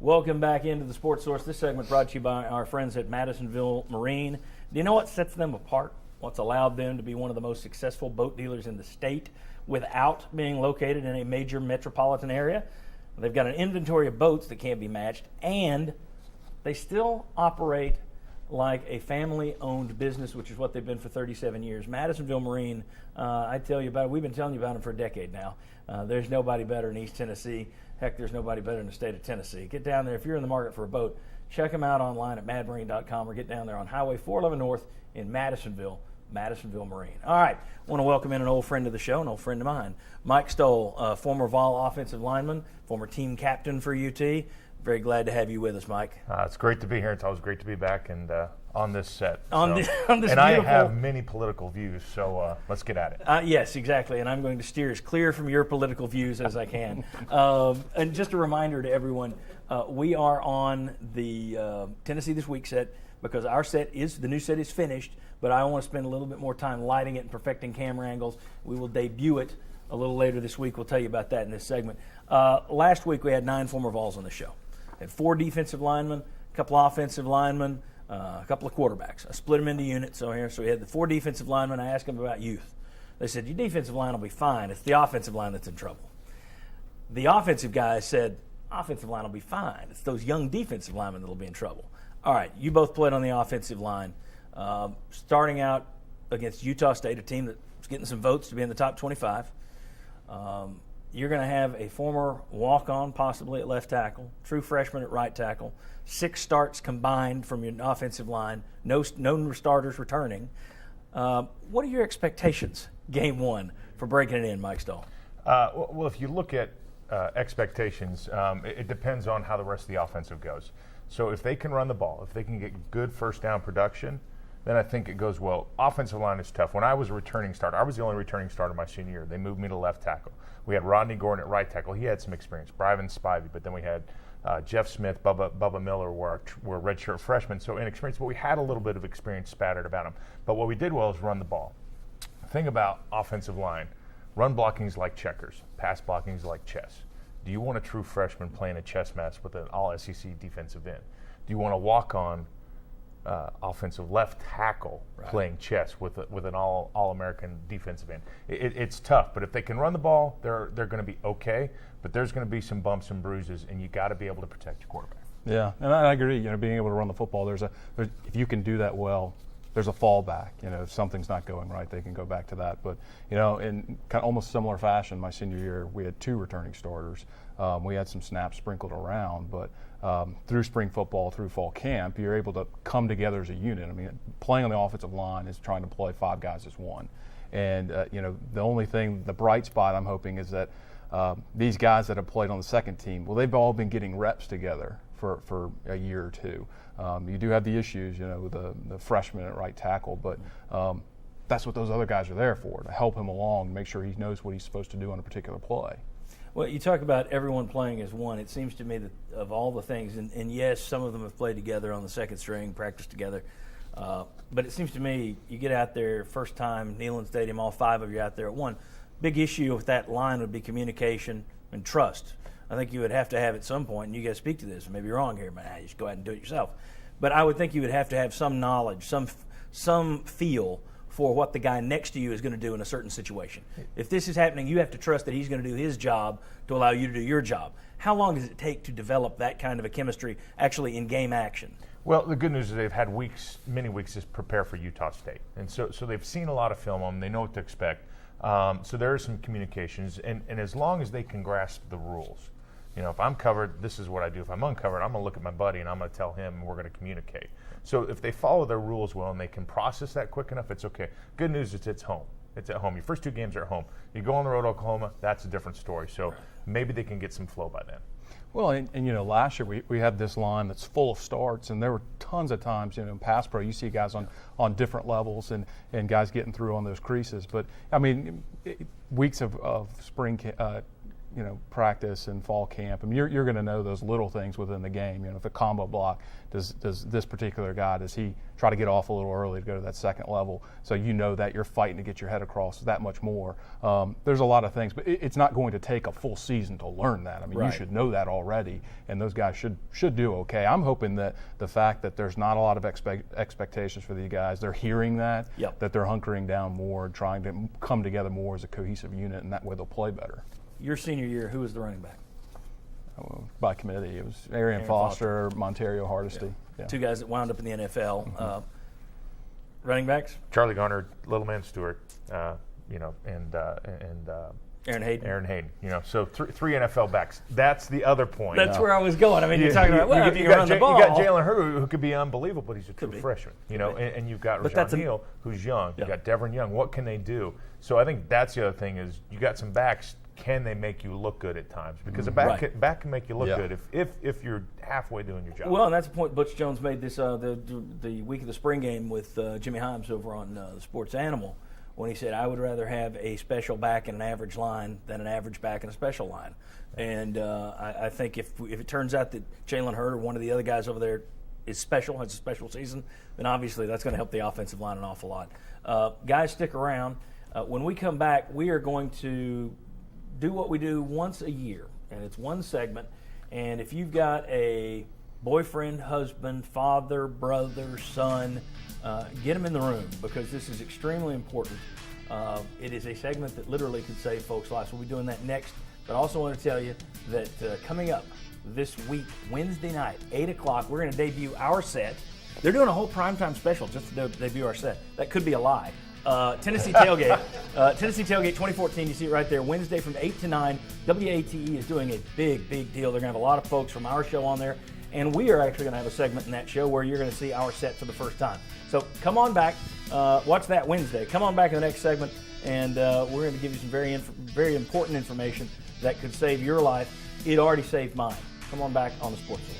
Welcome back into the Sports Source. This segment brought to you by our friends at Madisonville Marine. Do you know what sets them apart? What's allowed them to be one of the most successful boat dealers in the state without being located in a major metropolitan area? They've got an inventory of boats that can't be matched, and they still operate like a family-owned business, which is what they've been for 37 years. Madisonville Marine, I tell you about it. We've been telling you about them for a decade now. There's nobody better in East Tennessee. Heck, there's nobody better in the state of Tennessee. Get down there. If you're in the market for a boat, check them out online at madmarine.com or get down there on Highway 411 North in Madisonville Marine. All right, I want to welcome in an old friend of the show, an old friend of mine, Mike Stoll, former Vol offensive lineman, former team captain for UT. Very glad to have you with us, Mike. It's great to be here. It's always great to be back and on this set. On this and beautiful... I have many political views, so let's get at it. Yes, exactly. And I'm going to steer as clear from your political views as I can. And just a reminder to everyone, we are on the Tennessee This Week set because our the new set is finished, but I want to spend a little bit more time lighting it and perfecting camera angles. We will debut it a little later this week. We'll tell you about that in this segment. Last week we had 9 former Vols on the show. Had 4 defensive linemen, a couple offensive linemen, a couple of quarterbacks. I split them into units. So we had the 4 defensive linemen. I asked them about youth. They said, your defensive line will be fine. It's the offensive line that's in trouble. The offensive guys said, offensive line will be fine. It's those young defensive linemen that will be in trouble. All right, you both played on the offensive line. Starting out against Utah State, a team that's getting some votes to be in the top 25. You're going to have a former walk-on possibly at left tackle, true freshman at right tackle, 6 starts combined from your offensive line, no starters returning. What are your expectations game 1 for breaking it in, Mike Stoll? Well, if you look at expectations, it depends on how the rest of the offensive goes. So if they can run the ball, if they can get good first down production, then I think it goes well. Offensive line is tough. When I was a returning starter, I was the only returning starter my senior year. They moved me to left tackle. We had Rodney Gordon at right tackle. He had some experience. Bryven Spivey, but then we had Jeff Smith, Bubba Miller were redshirt freshmen, so inexperienced, but we had a little bit of experience spattered about them. But what we did well is run the ball. The thing about offensive line, run blocking is like checkers. Pass blocking is like chess. Do you want a true freshman playing a chess match with an all-SEC defensive end? Do you want to walk on offensive left tackle playing chess with an all-American defensive end? It's tough, but if they can run the ball, they're going to be okay. But there's going to be some bumps and bruises, and you got to be able to protect your quarterback. Yeah, and I agree. Being able to run the football, if you can do that well, there's a fallback. If something's not going right, they can go back to that. But in kind of almost similar fashion, my senior year, we had 2 returning starters. We had some snaps sprinkled around, but through spring football, through fall camp, you're able to come together as a unit. Playing on the offensive line is trying to play 5 guys as one. And the only thing, the bright spot I'm hoping is that these guys that have played on the second team, well, they've all been getting reps together for a year or 2. You do have the issues, with the freshman at right tackle, but that's what those other guys are there for, to help him along, make sure he knows what he's supposed to do on a particular play. Well, you talk about everyone playing as one. It seems to me that of all the things, and yes, some of them have played together on the second string, practiced together, but it seems to me you get out there first time, Neyland Stadium, all 5 of you out there at one. Big issue with that line would be communication and trust. I think you would have to have at some point, and you guys speak to this, maybe you're wrong here, but you just go ahead and do it yourself. But I would think you would have to have some knowledge, some feel for what the guy next to you is going to do in a certain situation. If this is happening, you have to trust that he's going to do his job to allow you to do your job. How long does it take to develop that kind of a chemistry actually in game action? Well, the good news is they've had many weeks to prepare for Utah State. And so they've seen a lot of film on them. They know what to expect. So there are some communications. And as long as they can grasp the rules, if I'm covered, this is what I do. If I'm uncovered, I'm going to look at my buddy and I'm going to tell him and we're going to communicate. So if they follow their rules well and they can process that quick enough, it's okay. Good news is it's home. It's at home. Your first 2 games are at home. You go on the road to Oklahoma, that's a different story. So maybe they can get some flow by then. Well, and last year we had this line that's full of starts, and there were tons of times, in pass pro, you see guys on different levels and guys getting through on those creases. But, weeks of spring practice and fall camp. I mean, you're going to know those little things within the game. If a combo block, does this particular guy, does he try to get off a little early to go to that second level? So that you're fighting to get your head across that much more. There's a lot of things, but it's not going to take a full season to learn that. I mean, Right. You should know that already, and those guys should do okay. I'm hoping that the fact that there's not a lot of expectations for these guys, they're hearing that, Yep. that they're hunkering down more, trying to come together more as a cohesive unit, and that way they'll play better. Your senior year, who was the running back? By committee, it was Arian Foster, Montario Hardesty. Yeah. Two guys that wound up in the NFL. Running backs? Charlie Garner, Little Man Stewart, and Aaron Hayden. Aaron Hayden. So three NFL backs. That's the other point. That's where I was going. I mean, you're talking about, if you can run the ball. You got Jalen Hurd, who could be unbelievable, but he's a true be. freshman. And you've got But Rashawn that's Hill, who's young. Yeah. You got Devin Young. What can they do? So I think that's the other thing is you got some backs. Can they make you look good at times? Because a back, Right. back can make you look Yeah. good if you're halfway doing your job. Well, and that's a point Butch Jones made this the week of the spring game with Jimmy Himes over on the Sports Animal when he said, I would rather have a special back in an average line than an average back in a special line. And I think if it turns out that Jalen Hurd or one of the other guys over there is special, has a special season, then obviously that's going to help the offensive line an awful lot. Guys, stick around. When we come back, we are going to do what we do once a year, and it's one segment. And if you've got a boyfriend, husband, father, brother, son, get them in the room because this is extremely important. It is a segment that literally could save folks' lives. We'll be doing that next. But I also want to tell you that coming up this week, Wednesday night, 8 o'clock, we're going to debut our set. They're doing a whole primetime special just to debut our set. That could be a lie. Tennessee Tailgate. Tennessee Tailgate 2014, you see it right there, Wednesday from 8 to 9. WATE is doing a big deal. They're going to have a lot of folks from our show on there. And we are actually going to have a segment in that show where you're going to see our set for the first time. So come on back. Watch that Wednesday. Come on back in the next segment, and we're going to give you some very important information that could save your life. It already saved mine. Come on back on the Sports Source.